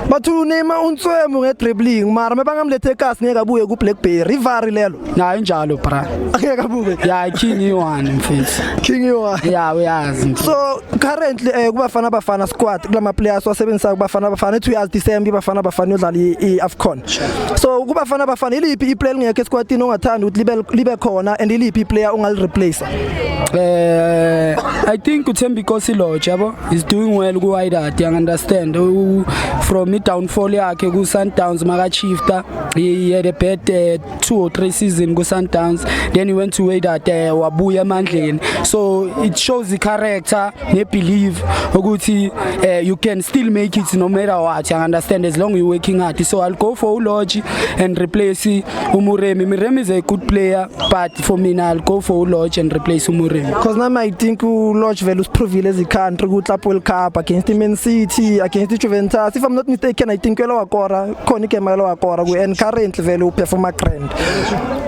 bathu Neymar uNtswemo nge-dribbling mara mabangamlethe eKasi ngeke abuye ku-Blackberry ivari lelo Na injalo bra. angeke abuke Yeah, King you1 mfethu. King you Yeah, uyazi. so currently kubafana squad kulama players wasebenzisa kubafana ethi uyazi December bafana yodlala iAfcon so kubafana iliphi iplayer ngeke squadini ongathanda ukuthi libe khona and iliphi iplayer ongali replace I think uThembi Lodge yabo is doing well ku Wydad, you understand. From the downfall yakhe ku Sundowns maka Chiefta, he had a bad 2 or 3 season ku Sundowns, then he went to Wydad wabuya emandleni. So it shows the character ne believe ukuthi you can still make it no matter what, you understand, as long you working hard. So I'll go for Lodge and replace Umuremi. Umuremi is a good player, but for me now I'll go for Lodge and replace Umuremi. Because now I think Lodge values provile as a country good World Cup against Man City, against the Juventus. If I'm not mistaken, I think Kona Kemalo Akora and currently value perform a grand.